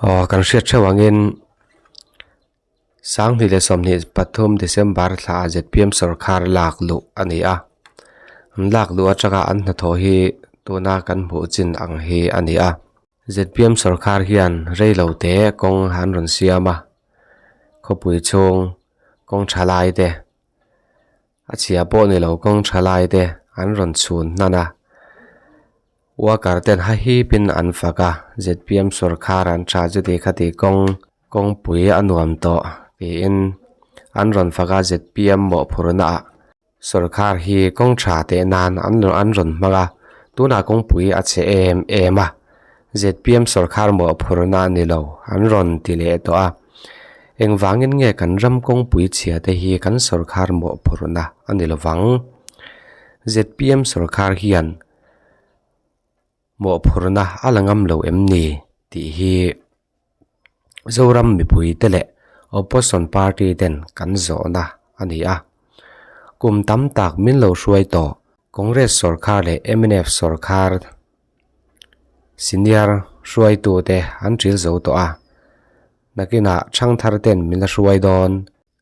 kan hriat theuangin sang ni le somni pathum December thla ZPM sorkar lak lu ani a lak lu ataka an na tho hi tuna kan hmu chin ang hi ani a ZPM sorkar hian reilo te kong han ron siama khopui chung kong thalai te achia po ni lo kong thalai te an ron chun nana wakar ten ha hi pin an faka ZPM sorkar an cha ju de khati kong pui anuam to in an ron faka ZPM Mawhphurhna sorkar hi kong tha te nan an ron maga tuna kong pui a che ema ZPM sorkar Mawhphurhna ni lo an ron ti le to a engwangin nge kan ram kong pui chia te hi kan sorkar Mawhphurhna ani lo wang ZPM sorkar hian Mawhphurhna alangam lo emni ti hi ZORAM mi pui tele opposition party ten kan zona ani a kum tam tak min lo hruai to congress sorkar le MNF sorkar senior hruai tu te an tril zo to a nakina thang thar ten min la hruai don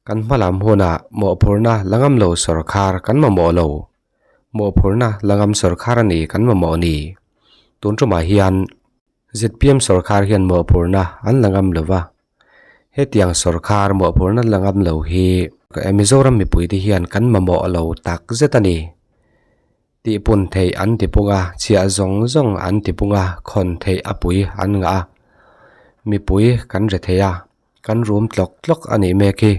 kan hmalam huna Mawhphurhna langam lo sorkar kan mamawhlo Mawhphurhna langam sorkar ani kan mamawni tunchuma hian ZPM sorkar hian Mawhphurhna an langam lova hetiang sorkar Mawhphurhna langam lo hi Mizoram mi pui ti hian kan mamawhlo tak zetani ti pun thei an ti punga chia zong an ti punga khon thei apui an nga mi pui kan re theya kan room tlok ani meki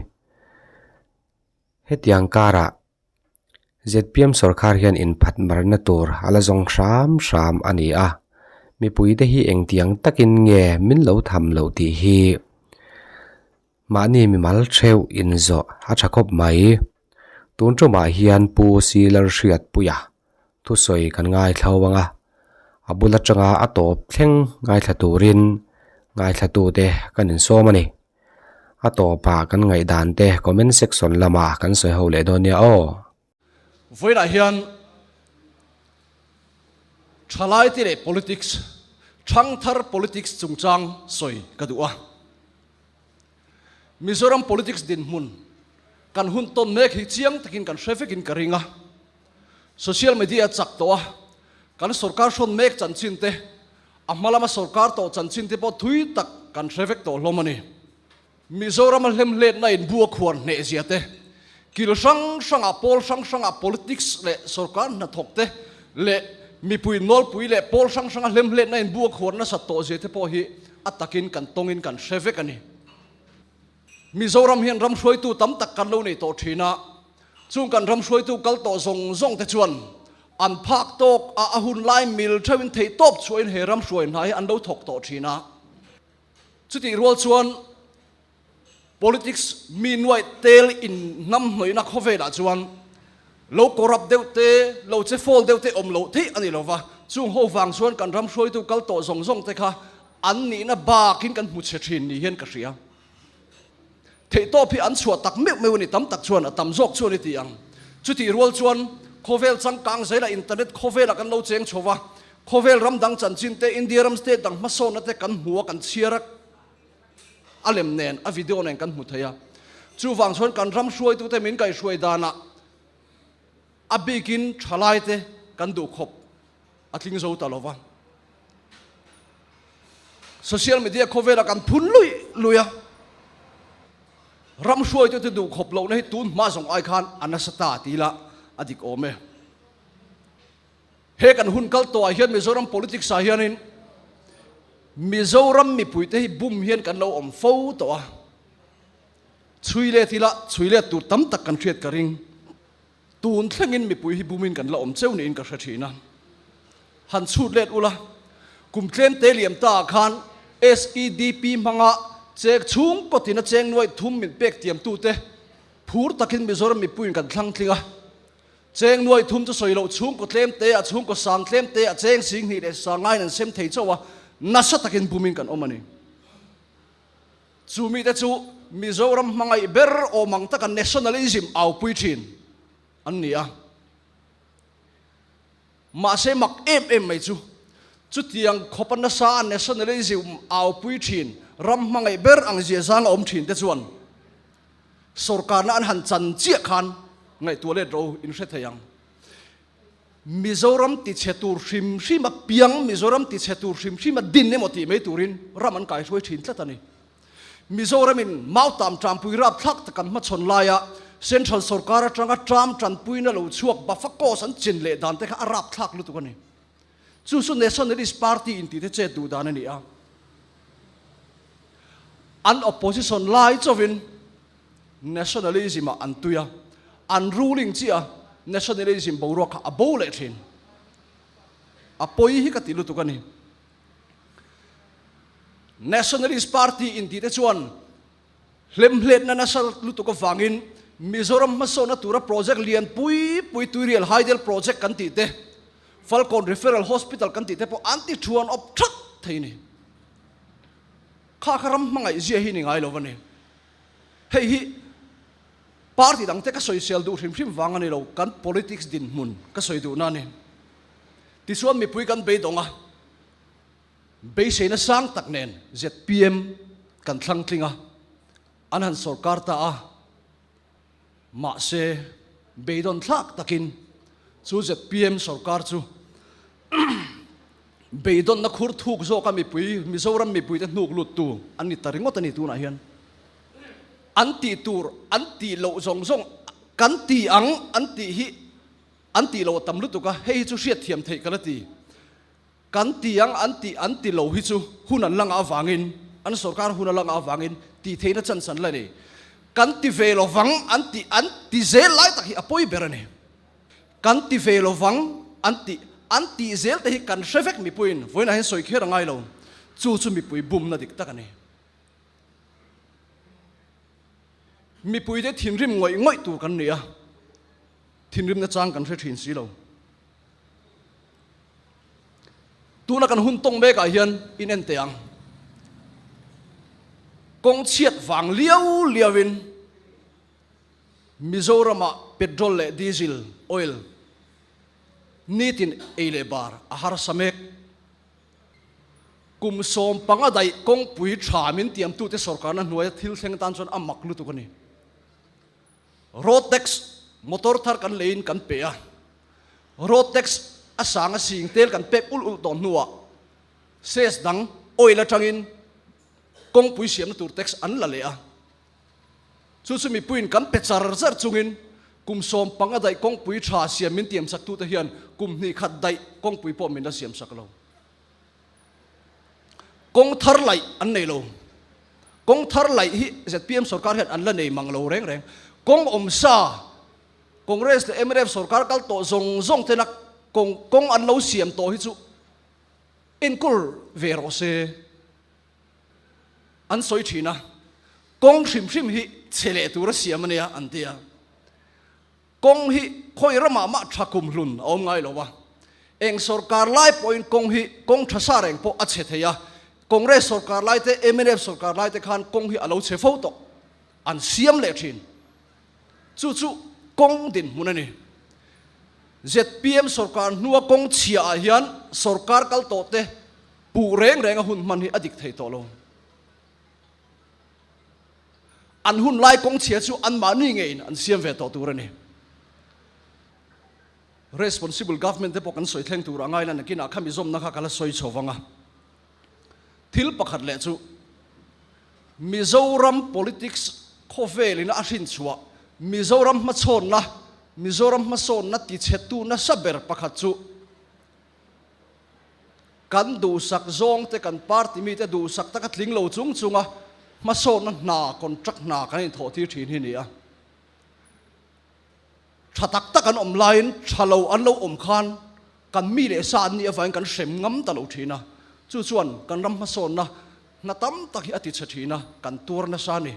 hetiang kara ZPM sorkar hian in phat marna tur ala zong sham ani a mi pui te hi engtiang takin nge min lo tham lo ti hi mani mi mal theu in zo a thakop mai tunchuma hian pu silar hriat puya thu soi kan ngai thlawanga abula changa atop thleng ngai thaturin ngai thatu te kan in somani atopa kan ngai dan te comment section lama kan soi ho le donia o voina hian thalai ti le politics thang thar politics chungchang soi kadua Mizoram politics din mun kan hun ton mek hi chiang takin kan traffic in karinga social media chak to kan sorkar shon mek chanchin te amalama sorkar to chanchin te po thui tak kan traffic to lomani Mizoram hlem let na in buak khwan ne ziate kil sang a politics le sorkar na thokte le mi pui nol pui le pol sang a hlem let na in buak khwan na sa to zete po hi atakin kan tongin kan traffic ani Mizoram hian ram hruai tu tam tak kan lo nei to thina chung kan ram hruai tu kal to zong te chuan an phak tok a hun lai mil thawin thei top chuin he ram hruai nai an lo thok to thina chuti rol chuan politics meanwhile tel in nam hnoina khovela chuan lo corrupt deute lo che fall deute omlo thei ani lova chung ho wang chuan kan ram hruai tu kal to zong te kha an ni na ba kin kan mu che thin ni hian ka ria thei to phi an chhuat tak meu ni tam tak chuan atam jok chuan ti ang chuti rol chuan khovel chang kang zaila internet khovela kan lo cheng chowa khovel ram dang chanchin te India ram state dang maso na te kan huwa kan chiarak alem nen a video nen kan hmu thaya chu wang chuan kan ram hruai tu te min kai hruai dana a bikin thalai te kan du khop atling zo ta lova social media khovela kan phun luya ram hruai tu te du khop lo na hi tun ma zong ai khan anasata tila adik ome he kan hun kal to a hian Mizoram politics a hianin Mizoram mi pui te hi bum hian kan lo om fo to a chuile tu tam tak kan thiat ka ring tun thlengin mi pui hi bumin kan lo om cheu ni in ka hrathina han chut let ula kum tlen te liam ta khan SEDP manga chek chung potina cheng noi thum min pek tiam tu te phur takin Mizoram mi puin kan thlang thlinga cheng noi thum chu soilo chung ko tlem te a chung ko sang tlem te a cheng sing ni le sangai nan sem thei chawa nasa takin bumin kan omani chumi te chu Mizoram mangai ber o mang taka nationalism au pui thin an nia ma se mak em mai chu chu tiang khopan na sa nationalism au pui thin ram mangai ber ang zia zang om thin te chuan sorkar na an han chan chia khan ngai tu le ro in hre thayang Mizoram ti chetur shim shima piang Mizoram ti chetur shim shima din ne moti me turin raman kai shoi thin tlatani Mizoram in mautam trampui rap thak takan ma chon laya central sorkar atanga tram tranpui na lo chuak ba fakko san chin le dan te kha arap thak lu tu kani chu su nationalist party in ti te che du dan ani a an opposition lai chovin nationalism an tuya an ruling chia nationalism borok a bole thin a poi hi ka ti lu tu kani nationalist party in ti te chuan lemhlet na nasal lu tu ko wangin Mizoram masona tura project lian pui tuirial haidel project kan ti te Falcon referral hospital kan ti te po anti thuan op thak theini kha kharam mangai zia hi ni ngai lo wani hei hi party dang te ka social du hrim wangani lo kan politics din mun ka soi du na ni ti suan mi pui kan be donga be se na sang tak nen ZPM kan thlang tlinga anhan sarkar ta a ma se be don thak takin chu ZPM sarkar chu be don na khur thuk zo ka mi pui Mizoram mi pui te nuk lut tu ani taringot ani tu na hian anti tur anti lo zong zong kan ti ang anti hi anti lo tam lu tu ka hei chu hriat thiam thei kala ti kan ti ang anti lo hi chu hunan lang awangin an sarkar hunan lang awangin ti theina chan san la ni kan ti ve lo wang anti zel lai tak hi apoi berani kan ti ve lo wang anti zel te hi kan shevek mi puin voina hen soi khera ngai lo chu mi pui bum na dik takani mi pui de thin rim ngoi tu kan nia thin rim na chang kan hre thin si lo tu na kan hun tong me ka hian in en teang kong chiat wang liawin Mizoram petrol le diesel oil nitin eile bar ahar samek kum som pangadai kong pui thamin tiam tu te sarkar na hnuai thil thleng tan chon amak lu tu kani road tax motor thar kan lein kan pe a road tax asanga sing tel kan pep ul ton nuwa ses dang oil atangin kong pui siam na tur tax an la le a chu mi puin kan pe char zar chungin kum som pangadai kong pui tha siam min tiam sak tu te hian kum ni khat dai kong pui po min la siam sak lo kong thar lai an nei lo kong thar lai hi ZPM sarkar hian an la nei mang lo reng kong om sa congress te MRF sarkar kal to zong te nak kong an lo siam to hi chu in kul vero se an soi thina kong hrim hi chele tur siam ania an tia kong hi khoi rama ma thakum hlun om ngai lo wa eng sarkar lai point kong hi kong thasa reng po a che theya congress sarkar lai te MNF sarkar lai te khan kong hi alo che fo to an siam le thin chu kong din munani ZPM sarkar nuwa kong chia hian sarkar kal to te pu reng a hun man hi adik thei to lo an hun lai kong chia chu an mani ngein an siam ve to turani responsible government te pokan soi thleng tur angai lan kina khami zom na kha kala soi chowanga thil pakhat le chu Mizoram politics khovelin a hrin chua Mizoram ma chon na ti chetu na saber pakhat chu kan du sak zong te kan party mi te du sak ta ka tling lo chunga ma son na contract na kan tho thi thin hi ni a thatak tak kan om line thalo an lo om khan kan mi le sa ni awain kan sem ngam ta lo thina chu chuan kan ram ma son na tam tak hi ati chathina kan tur na sa ni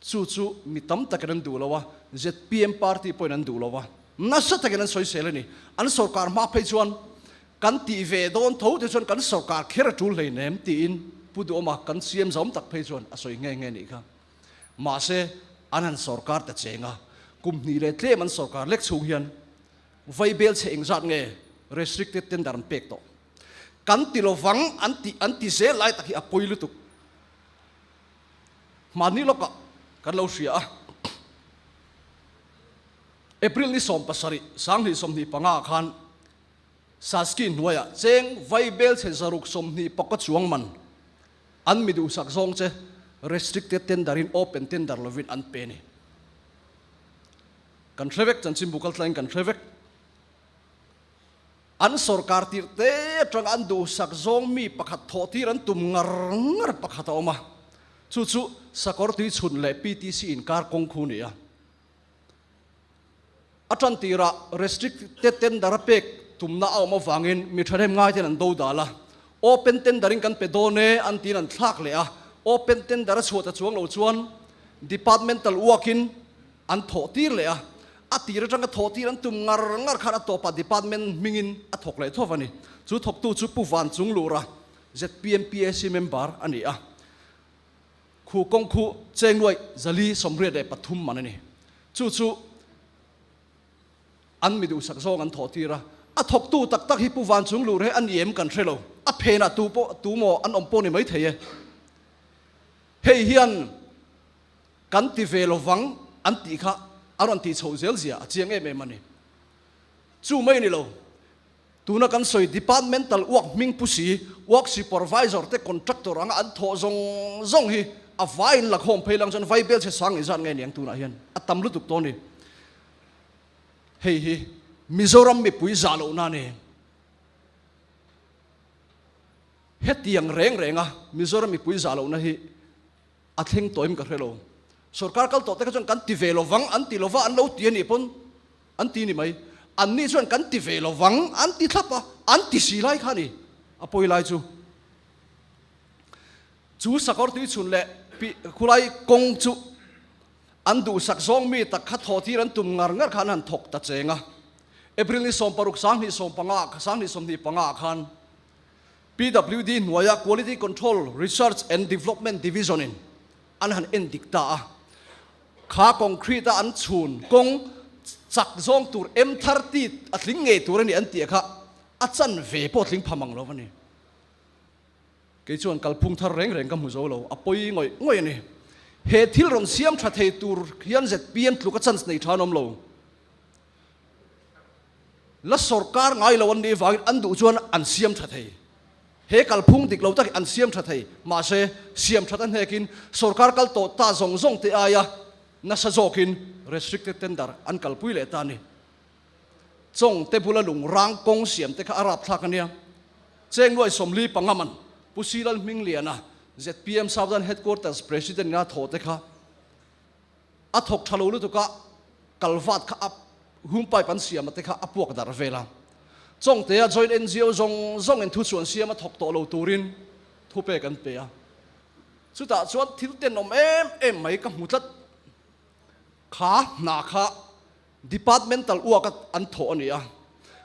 chu mi tam tak kan du lawa ZPM party point an du lawa na sa tak kan soi selani an sarkar ma phei chuan kan ti ve don tho te chuan kan sarkar khera tul le nem ti in pudu ma kan siam zom tak phei chuan a soi nge ni kha ma se anan sarkar ta chenga kum ni le tle man sarkar lek chung hian vai bel che eng zat nge restricted tender pek to kan ti lo wang an ti se lai tak hi apoi lu tuk mani loka kan lo sia April ni som pasari sang ni som ni panga khan saskin nuaya cheng vaibel se zaruk som ni pakat chuang man an mi du sak zong che restricted tender in open tender lovin an pe ni kan threvek chan chim bukal tlain kan threvek an sorkar tir te tang an du sak zong mi pakhat tho tir an tum ngar pakhat oma chu sakor ti chun le PTC in kar kong khu ni a atran tira restricted tender pek tumna awma wangin mi tharem ngai ten an do dala open tendering kan pe done an tin an thlak le a open tender chuata chuang lo chuan departmental workin an tho tir le a atira tanga tho tir an tum ngar khana topa department mingin a thok le thowani chu thok tu chu puwan chung lura ZPMPSC member ani a khu kong khu chengwai zali somre de pathum manani chu an mi du sak zong an tho tira a thok tu tak hi puwan chung lur he an yem kan threlo a phena tu mo an ompo ni mai theye hei hian kan ti velo wang an ti kha aron ti chho zel zia chiang em mani chu mai ni lo tuna kan soi departmental work ming pusi work supervisor te contractor anga an tho zong hi a vain la khom pheilang jon vai bel che sang i zan ngai niang tuna hian a tam lu tuk to ni hei hi Mizoram mi pui zalo na ne hetiang renga Mizoram mi pui zalo na hi athing toim ka hrelo sarkar kal to te ka chon kan ti velo wang an ti lova an lo ti ni pon an ti ni mai an ni chon kan ti velo wang an ti thapa an ti si lai khani apoi lai chu sakor ti chun le khulai kong chu an du sak zong mi tak kha tho ti ran tum ngar khan han thok ta chenga April ni som paruk sang ni som ni panga khan PWD Nuaya Quality Control Research and Development Division in an han endikta kha concrete an chun kong chak zong tur M30 atling nge tur ni an ti kha achan ve potling phamang lo ni ke chuan kalphung thar reng kam hu zo lo apoi ngoi ni he thil ron siam tha thei tur hian ZPM tluka chance nei thanom lo la sorkar ngai lo an ni wang an du chuan an siam tha thei he kalphung dik lo tak an siam tha thei ma se siam tha tan hekin sorkar kal to ta zong te aya na sa zokin restricted tender an kalpui le ta ni chong te bula lung rang kong siam te kha arap thak ania cheng loi somli pangaman pusilal mingliana ZPM Southern Headquarters President nga tho te kha a thok thalo lu tu ka kalvat kha ap humpai pan siam te kha apuak dar vela chong te a joint NGO zong en thu chuan siam a thok to lo turin thu pe kan pe a chuta chuan thil ten nom em mai ka mutlat kha na kha departmental work an tho ania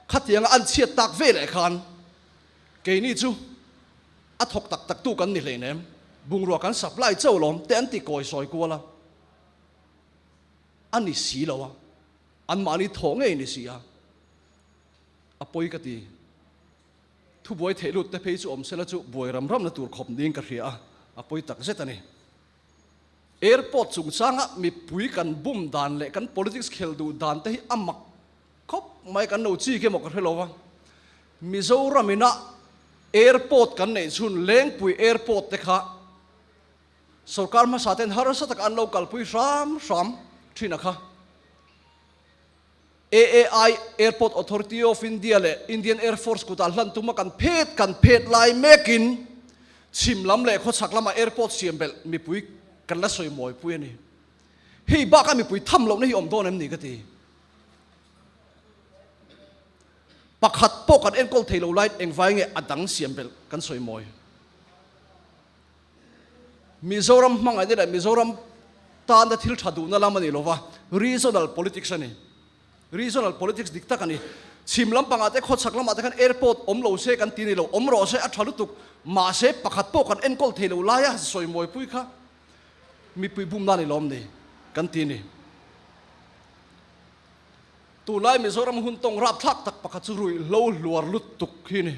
khatianga an chiat tak ve le khan ke ni chu a thok tak tu kan ni le nem bungrua kan supply chawlom te an ti koi soi kuala ani si lawa an mani thong ei ni sia apoi ka ti thu boi thelut te phei chu om sela chu boi ram na tur khop ding ka ria apoi tak zetani airport chung changa mi pui kan bum dan le kan politics khel du dan te hi amak khop mai kan no chi ke mok helowa Mizoram ina airport kan nei chun leng pui airport te kha sarkar ma saten har sa tak an local pui ram thina kha AAI Airport Authority of India le Indian Air Force ku tal hlan tuma kan phet lai mekin chim lam le kho chaklama airport siambel mi pui kan la soi moi pui ni hei ba ka mi pui tham lo nei om don em ni ka ti pakhat po kan enkol thelo light engwai nge adang siambel kan soi moi Mizoram mangai de Mizoram tan da thil thadu na lamani lova regional politics ani regional politics dikta kani chimlam panga te khot saklam ate kan airport omlo se kan tini lo omro se a thalutuk ma se pakhat po kan enkol thelo laya soi moi pui kha mi pui bum na ni lom ni kan tini tu lai Mizoram hun tong rap thak tak pakhat chu rui lo luar lut tuk hi ni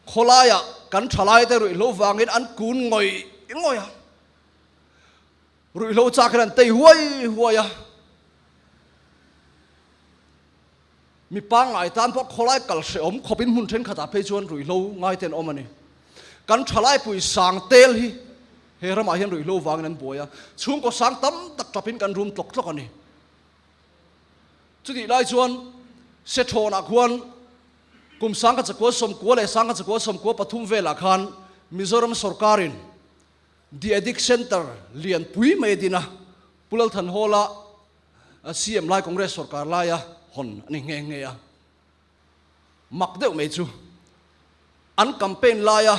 kholaya kan thalai te rui lo wangin an kun ngoi à rui lo cha kan tei huai à mi pa ngai tan po kholai kal se om khopin mun then khata pe chuan rui lo ngai ten om ani kan thalai pui sang tel hi he rama hian rui lo wangin an boya chung ko sang tam tak tapin kan room tlok ani chu ti lai chuan se thona khuan kum sang ka chakwa som ko le sang ka chakwa som ko pathum vela khan Mizoram sorkarin the addict center lian pui medina pulal than hola CM lai congress sarkar lai ya hon ani nge ya mak deuh me chu an campaign lai ya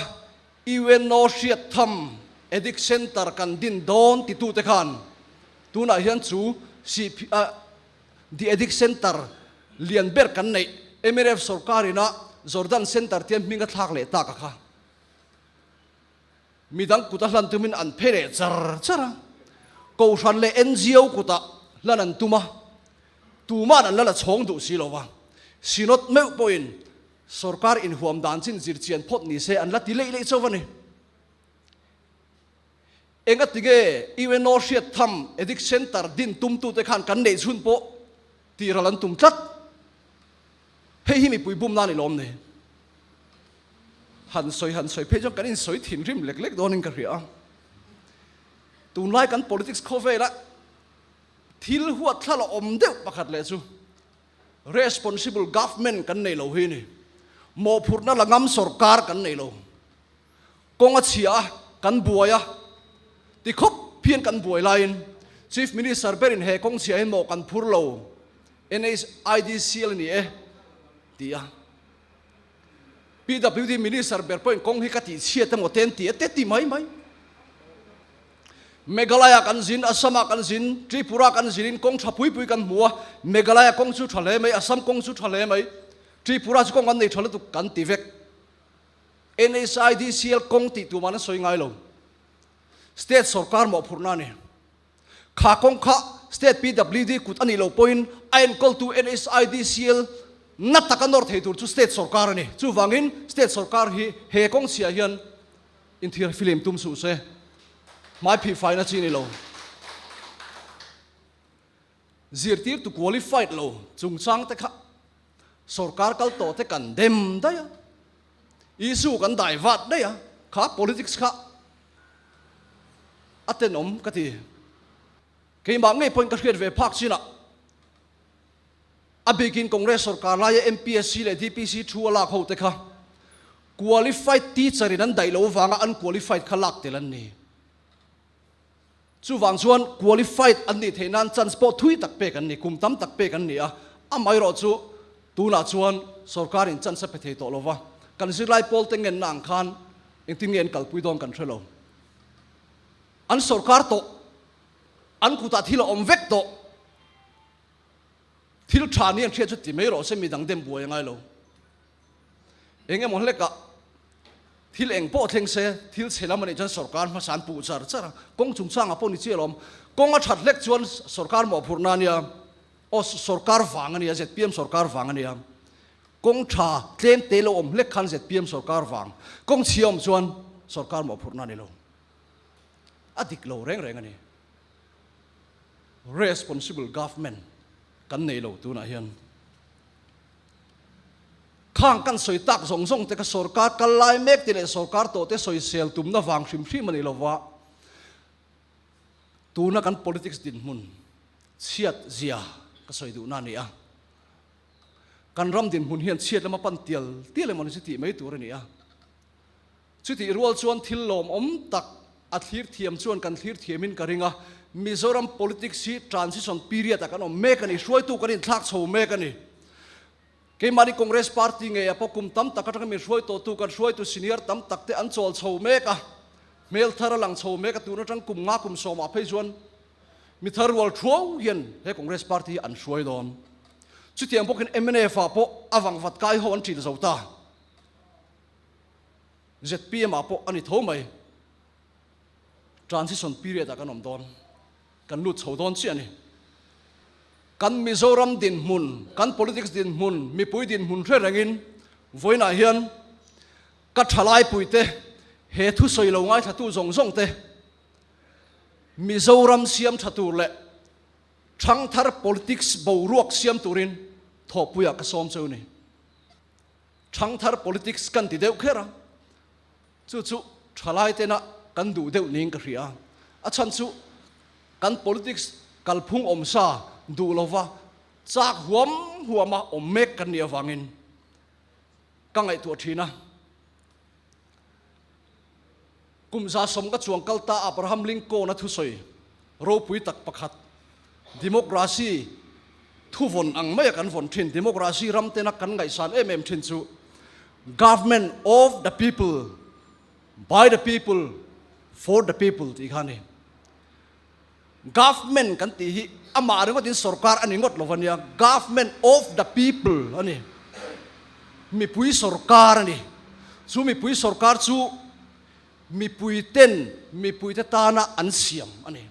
even no shiat tham addict center kan din don ti tu te khan tuna hian chu the addict center lian ber kan nei MRF sorkarina Jordan center tiam minga thak le ta ka kha midang kuta hlan tumin an phere chara ko hran le NGO kuta lan an tuma an lala chong du si lowa sinot meu poin sarkar in huam dan chin zir chian phot ni se an la ti le chawani enga tige even no shiat tham addict center din tum tu te khan kan nei chun po ti ralan tum tat hei hi mi pui bum na ni lom ne han soi pe jo kan in soi thin rim lek donin ka ria tun lai kan politics khove la thil huat thla om deuh pakhat le chu responsible government kan nei lo hi ni Mawhphurhna la ngam sarkar kan nei lo konga chia kan buaya ti khop phian kan buai lain chief minister berin he kong chia mo kan phur lo NIDCL ni tia PWD minister ber point kong hi ka ti chia te mo ten ti mai Meghalaya kan zin Assam kan zin Tripura kan zin kong thapui kan mua Meghalaya kong chu thale mai Assam kong chu thale mai Tripura chu kong an nei thale tu kan ti vek NSIDCL kong ti tu mana soi ngai lo state sarkar Mawhphurhna ni kha kong kha state PWD kut ani lo point ain call to NSIDCL natakanor thei tur chu state sarkar ni chu wangin state sarkar hi he kong sia hian in thir film tum su se mai phi fai na chi ni lo zirtir to qualified lo chung chang te kha sarkar kal to te kan dem da ya isu kan dai vat da ya kha politics kha atenom ka ti ke ma ngai point ka khret ve phak china abegin congress sarkar la ya MPSC le DPC thu la kho te kha qualified teacher in an dai lo wanga unqualified khalak telan ni chu wang chuan qualified an ni theinan transport thui tak pe kan ni kum tam tak pe kan ni a amai ro chu tuna chuan sarkar in chan sa pe thei to lova kan zirlai pol tengen nang khan engtingen kalpui dong kan thelo an sarkar to an kuta thila om vek to thil thani an thia chu ti mai ro se mi dang dem buai ngai lo enge mon leka thil eng po theng se thil chelam ani chan sarkar ma san pu char kong chung chang apo ni chelom kong a that lek chuan sarkar Mawhphurhna nia o sarkar wang ani ZPM sarkar wang ani kong tha tlem te lo om lek khan ZPM sarkar wang kong chiom chuan sarkar Mawhphurhna ni lo adik lo reng ani responsible government kan nei lo tu na hian khang kan soi tak zong te ka sarkar kalai mek ti le sarkar to te soi sel tum na wang hrim ani lova tu na kan politics din mun chiat zia ka soi du na ni a kan ram din mun hian chiat lama pan tial mon si ti mai tur ni a chu ti rual chuan thil lom om tak a thlir thiam chuan kan thlir thiamin ka ringa Mizoram politics si transition period kan om mek ani hruai tu kan in thlak chho mek ani ke mari congress party nge apokum tam takata mi hruai to tu kan hruai tu senior tam takte an chol chho meka mel thara lang chho meka tu na tang kum nga kum soma phei chuan mi thar wal thro hian he congress party an hruai don chu tiang bokin MNF a po awang vat kai ho an thil zota ZPM a po ani thomai transition period kan om don kan lut chho don chi ani kan Mizoram din mun kan politics din mun mi pui din mun re rangin voina hian ka thalai puite he thu soi lo ngai thatu zong zong te Mizoram siam thatur le thang thar politics boruak siam turin thopuya ka som cheu ni thang thar politics kan ti deuh khera chu chu thalai te na kan du deuh ning ka ria a chan chu kan politics kalphung omsa du lova chak huama ommek kan nia wangin kangai tu thina kumza som ka chuang kalta Abraham Lincoln na thu soi ro pui tak pakhat democracy thu von ang mai kan von thin democracy ram te na kan ngai san em thin chu government of the people by the people for the people ti khani government kan ti hi ama ringo tin sorkar ani ngot lovania government of the people ani mi pui sorkar ani chu mi pui sorkar chu mi pui te tana an siam ani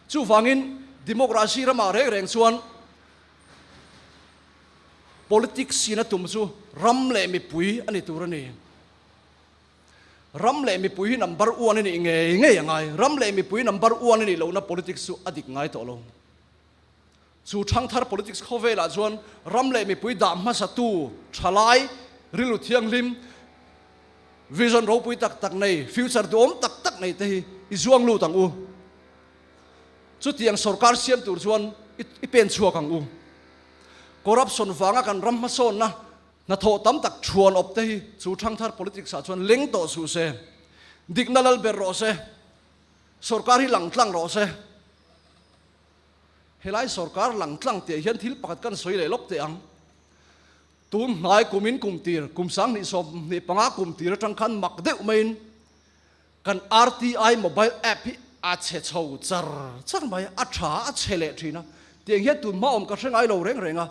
chu wangin democracy rama reng chuan politics sina tum chu ram le mi pui ani turani ram le mi pui number 1 ani nge yangai ram le mi pui number 1 ani lo na politics chu adik ngai to lo chu thang thar politics khovela chuan ram le mi pui dam ma sa tu thalai rilu thiang lim vision ro pui tak tak nei future dom tak tak nei te hi zuang lu tang u chu tiang sarkar siam tur chuan I pen chua kang u corruption wanga kan ram ma son na tho tam tak chuan op te hi chu thang thar politics a chuan leng to su se dignalal ber ro se sarkar hi lang tlang ro se helai sarkar lang tlang te hian thil pakat kan soi le lop te ang tum ngai kumin kumtir kumsang ni som ni panga kumtir tang khan mak deuh main kan RTI mobile app hi a che chho char mai a tha a chele thina tiang hian tun ma om ka hrengai lo renga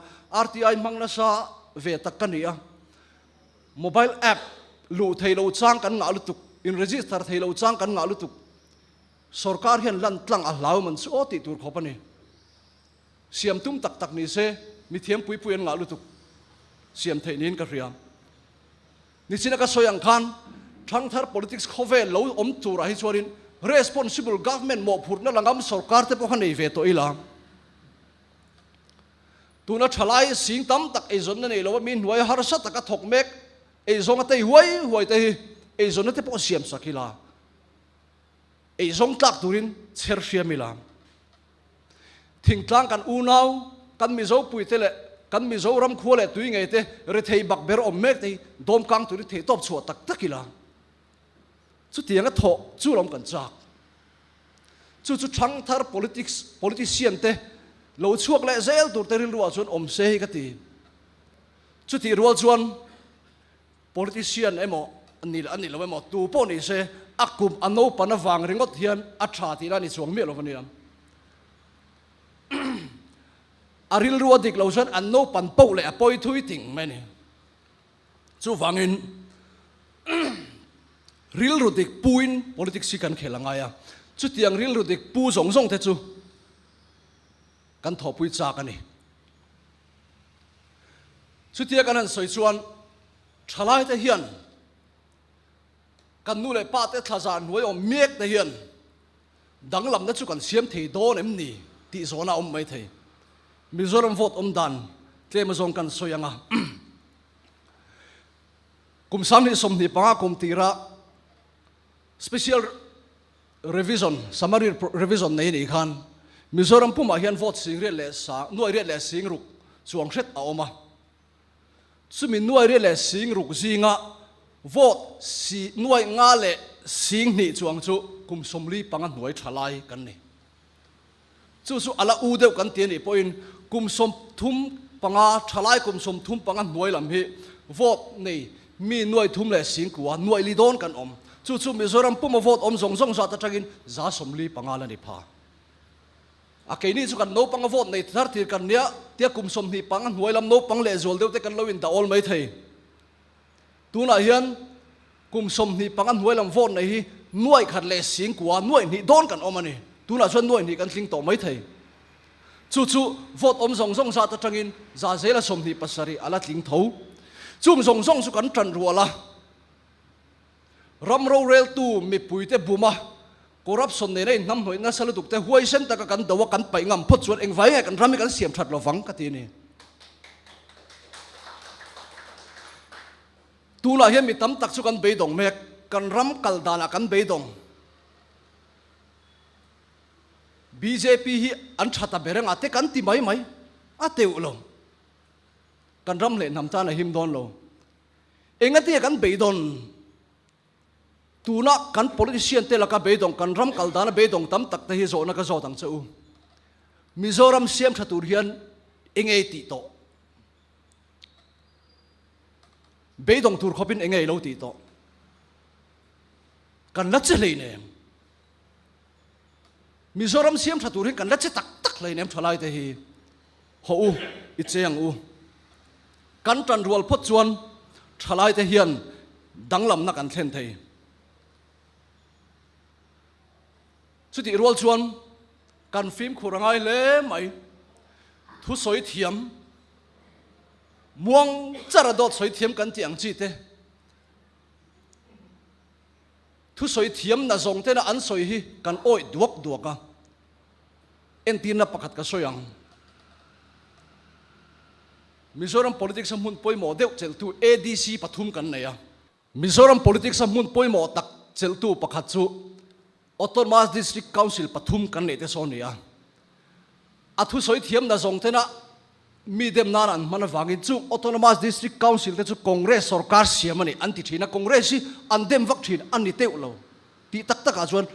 RTI mangna sa ve tak kania mobile app lu thailo chang kan nga lutuk in register thailo chang kan nga lutuk sarkar hian lan tlang a hlau man chu oti tur khopani siam tum tak tak ni se mi thiam pui pui an nga lutuk siam theinin ka riam ni sina ka soyang khan thang thar politics khove lo om tur hi chuarin responsible government Mawhphurhna langam sarkar te pokhan nei ve to ila tuna thalai sing tam tak e zon na nei lo min huai har sa taka thok mek e zong ate huai te e zon te po siam sakila e zong tlak turin cher siamila thing tlang kan unau kan mi zo pui te le kan mi ZORAM khole tui ngai te re thei bak ber om mek te dom kang tu thei top chua tak takila chu tianga tho chu lom kan chak chu thang thar politician te lo chuak le zel tur te ril ruwa chuan om se hi ka ti chu ti rual chuan politician emo ani lo emo tu po ni se akum ano pana wang ringot hian a tha ti ra ni chuang me lo vaniam aril ruwa dik lo chuan an no pan po le apoi thui ting meni chu wangin ril ru dik puin politics kan khelanga ya chu tiang ril ru dik pu zong zong te chu kan tho pui cha kan ni chu tia kan an soi chuan thalai te hian kan nu le pa te thazan huai om mek te hian danglam na chu kan siam thei don em ni ti zona om mai thei Mizoram vote dan tlema zong kan soyanga kum samni somni panga kum tira special revision summary revision nei ni khan Mizoram puma hian vote sing re le sa nuai re le sing ruk chuang hret a oma chumi nuai re le sing ruk zinga vote si nuai nga le sing ni chuang chu kum somli panga nuai thalai kan ni chu ala u deuh kan ti ni point kum som thum panga thalai kum som thum panga nuai lam hi vote nei mi nuai thum le sing kuwa nuai li don kan om chu Mizoram puma vote om zong zong sa ta tagin za somli panga la ni pha a ke ni chu kan no panga vote nei thar tir kan nia tia kum som ni panga nuai lam no pang le zol deuh te kan loin da ol mai thei tuna hian kum som ni panga nuai lam vote nei hi nuai khat le sing kuwa nuai ni don kan om ani tuna chuan nuai ni kan tling to mai thei chu vote om zong zong sa ta tangin za zela som ni pasari ala tling tho chung zong zong su kan tran ruala ram ro rel tu mi puite buma corruption ne nei nam hoi na salu duk te huai sen ta kan dawa kan pai ngam phot chuan eng vai kan rami kan siam that lovang ka ti ni tu la hian mi tam tak chu kan beidong mek kan ram kal dana kan beidong BJP hi an thata bereng ate kan ti mai mai ateu lo kan ram le nam ta na him don lo engati kan beidon tuna kan politician te laka beidong kan ram kal dana beidong tam tak te hi zo na ka zo tang chau Mizoram siam thatur hian engei ti to beidong tur khopin engei lo ti to kan la che le ne Mizoram siam thatur hin kan la che tak tak le nem thalai te hi ho u I cheng u kan tran rual phot chuan thalai te hian danglam na kan thlen thei chuti rual chuan kan phim khurangai le mai thu soi thiam muang chara dot soi thiam kan tiang chi te thu soi thiam na zong te na an soi hi kan oi duak duaka entin na pakhat ka soyang Mizoram politics mun poi mo deuh chel tu ADC pathum kan neya Mizoram politics mun poi mo tak chel tu pakhat chu Autonomous District Council pathum kan ne te sonia athu soi thiam na zong te na mi dem naran man wangin chu Autonomous District Council te chu Congress sorkar siamani anti thina Congress hi an dem vak thin an ni teu lo ti tak tak a chuan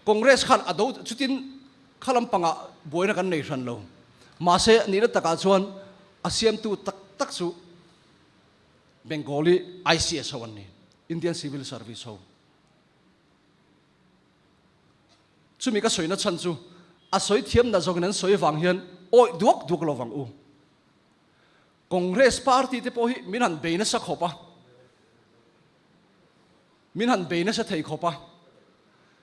Congress khan ado chutin khalam panga boina kan nei ran lo ma se ni na taka chuan asiam tu tak tak chu Bengali ICS hawan ni Indian Civil Service ho chumi ka soina chan chu a soi thiam na zong nan soi wang hian oi duak duak lo wang u Congress party te po hi min han beina sa khopa min han beina sa thei khopa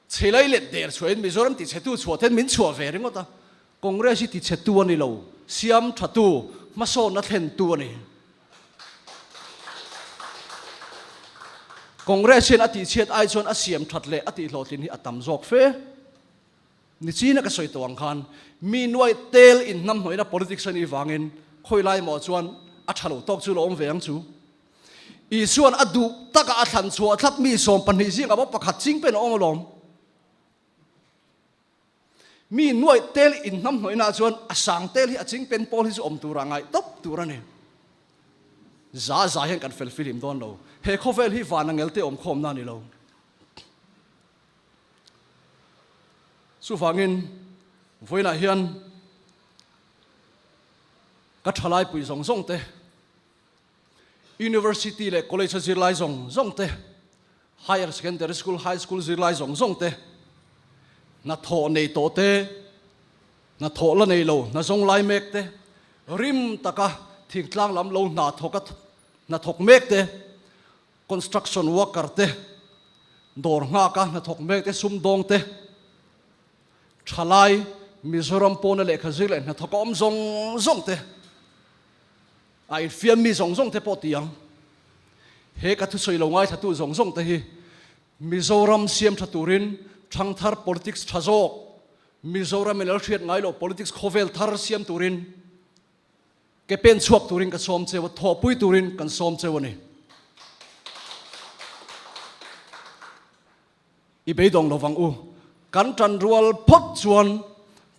chelai let der chuan Mizoram ti chetu chuathen min chua ve ringo ta Congress ti chetu ani lo siam thatu ma so na thlen tu ani Congress in ati chet ai chuan a siam that le ati hlotin hi atam jok fe ni china ka soi tawang khan mi nuai tel in nam hoina politics ani wangin khoi lai mo chuan a thalo tok chu lom veng chu I chuan adu taka a than chu thlap mi som panhi jing aba pakhat ching pen ong lom mi nuai tel in nam hoina chuan a sang tel hi a ching pen pol hi chu om turangai top turani za hen kan fel film don lo he khovel hi vanangel te om khom na ni lo su wangin voina hian ka thalai pui zong zong te university le college zirlai zong zong te higher secondary school high school zirlai zong zong te na tho nei to te na tho la nei lo na zong lai mek te rim taka thingtlang lam lo na thok mek te construction worker te dor nga ka na thok mek te sum dong te thalai Mizoram pona le khazile na thokom zong zong te ai fiam mi zong zong te potiang he ka thu soi lo ngai thatu zong zong te hi Mizoram siam thaturin thangthar politics thazok Mizoram el thiat ngai lo politics khovel thar siam turin ke pen chuak turin ka som chewa thopui turin kan som chewani I beidong lo wang u kan tran rual phot chuan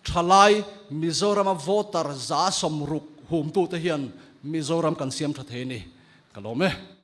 thalai Mizoram voter za somruk hum tu te hian Mizoram kan siam thathe ni kalome